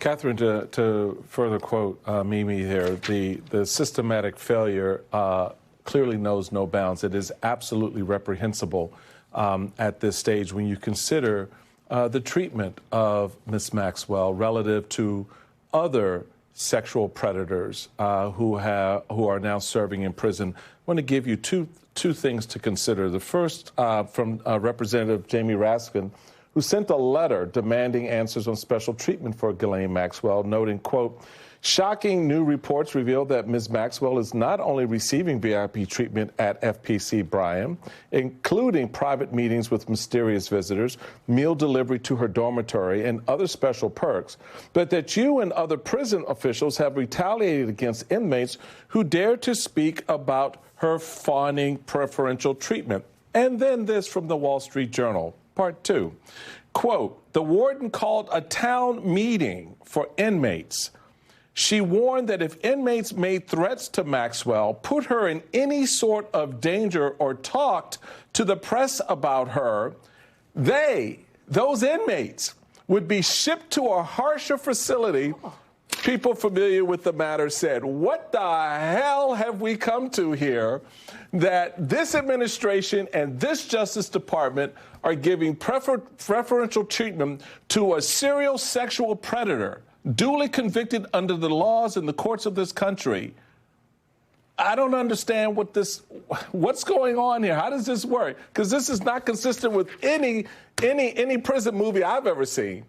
Catherine, to further quote Mimi here, the systematic failure clearly knows no bounds. It is absolutely reprehensible at this stage when you consider the treatment of Ms. Maxwell relative to other sexual predators who are now serving in prison. I want to give you two things to consider. The first from Representative Jamie Raskin, who sent a letter demanding answers on special treatment for Ghislaine Maxwell, noting, quote, shocking new reports reveal that Ms. Maxwell is not only receiving VIP treatment at FPC Bryan, including private meetings with mysterious visitors, meal delivery to her dormitory, and other special perks, but that you and other prison officials have retaliated against inmates who dare to speak about her fawning preferential treatment. And then this from the Wall Street Journal, part 2. Quote, the warden called a town meeting for inmates. She warned that if inmates made threats to Maxwell, put her in any sort of danger, or talked to the press about her, those inmates, would be shipped to a harsher facility. People familiar with the matter said, what the hell have we come to here that this administration and this Justice Department are giving preferential treatment to a serial sexual predator duly convicted under the laws and the courts of this country? I don't understand what's going on here. How does this work? Because this is not consistent with any prison movie I've ever seen.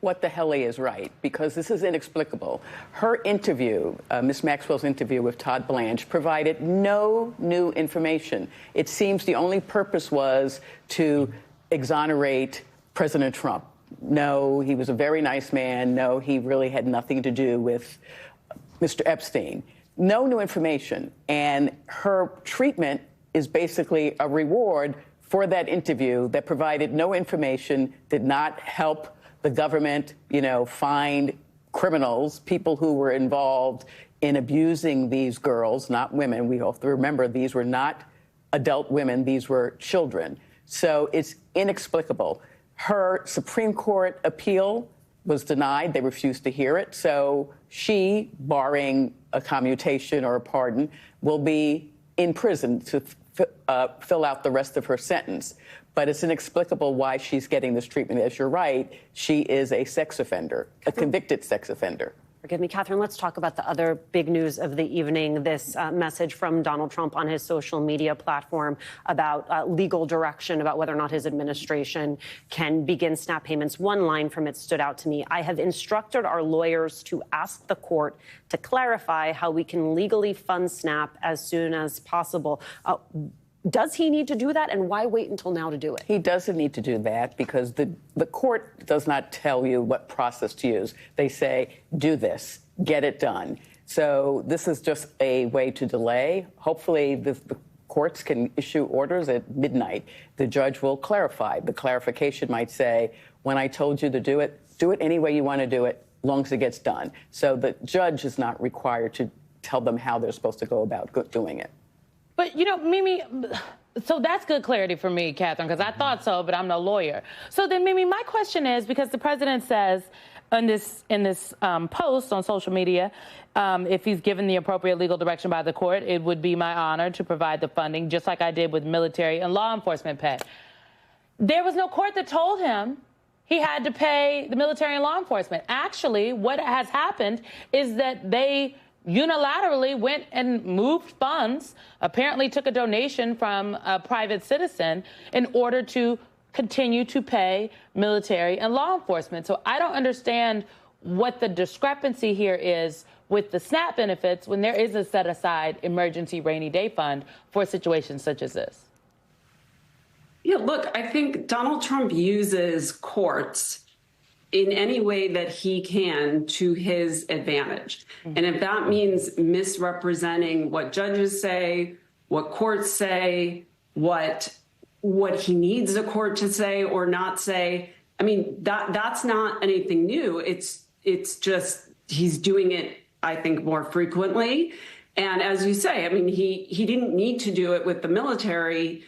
What the hell is right, because this is inexplicable. Her interview, Ms. Maxwell's interview with Todd Blanche, provided no new information. It seems the only purpose was to exonerate President Trump. No, he was a very nice man. No, he really had nothing to do with Mr. Epstein. No new information. And her treatment is basically a reward for that interview that provided no information, did not help the government, find criminals, people who were involved in abusing these girls, not women. We have to remember these were not adult women, these were children. So it's inexplicable. Her Supreme Court appeal was denied. They refused to hear it. So she, barring a commutation or a pardon, will be in prison to fill out the rest of her sentence. But it's inexplicable why she's getting this treatment. As you're right, she is a sex offender, a convicted sex offender. Forgive me, Catherine, let's talk about the other big news of the evening, this message from Donald Trump on his social media platform about legal direction, about whether or not his administration can begin SNAP payments. One line from it stood out to me. I have instructed our lawyers to ask the court to clarify how we can legally fund SNAP as soon as possible. Does he need to do that, and why wait until now to do it? He doesn't need to do that because the court does not tell you what process to use. They say, do this, get it done. So this is just a way to delay. Hopefully the courts can issue orders at midnight. The judge will clarify. The clarification might say, when I told you to do it any way you want to do it, as long as it gets done. So the judge is not required to tell them how they're supposed to go about doing it. But, Mimi, so that's good clarity for me, Catherine, because I thought so, but I'm no lawyer. So then, Mimi, my question is, because the president says in this post on social media, if he's given the appropriate legal direction by the court, it would be my honor to provide the funding, just like I did with military and law enforcement pay. There was no court that told him he had to pay the military and law enforcement. Actually, what has happened is that they unilaterally went and moved funds, apparently took a donation from a private citizen in order to continue to pay military and law enforcement. So I don't understand what the discrepancy here is with the SNAP benefits when there is a set-aside emergency rainy day fund for situations such as this. Yeah, look, I think Donald Trump uses courts in any way that he can to his advantage. And if that means misrepresenting what judges say, what courts say, what he needs a court to say or not say, I mean, that's not anything new. It's just he's doing it, I think, more frequently. And as you say, I mean, he didn't need to do it with the military.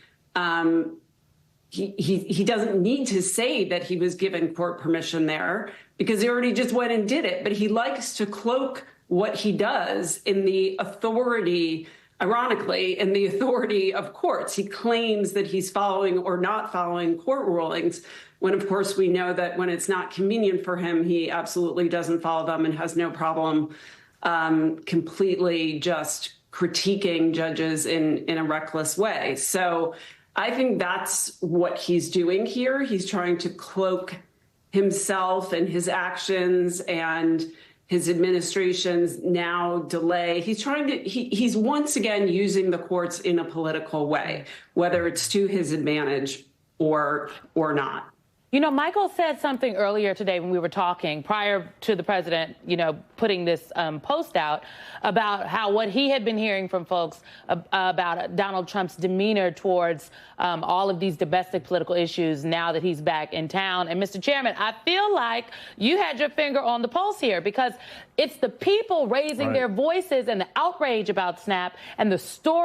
He doesn't need to say that he was given court permission there. because he already just went and did it. But he likes to cloak what he does in the authority, ironically, in the authority of courts. He claims that he's following or not following court rulings, when, of course, we know that when it's not convenient for him, he absolutely doesn't follow them and has no problem completely just critiquing judges in a reckless way. So I think that's what he's doing here. He's trying to cloak himself and his actions and his administration's now delay. He's once again using the courts in a political way, whether it's to his advantage or not. You know, Michael said something earlier today when we were talking prior to the president, putting this post out about how what he had been hearing from folks about Donald Trump's demeanor towards all of these domestic political issues now that he's back in town. And Mr. Chairman, I feel like you had your finger on the pulse here, because it's the people raising their voices and the outrage about SNAP and the story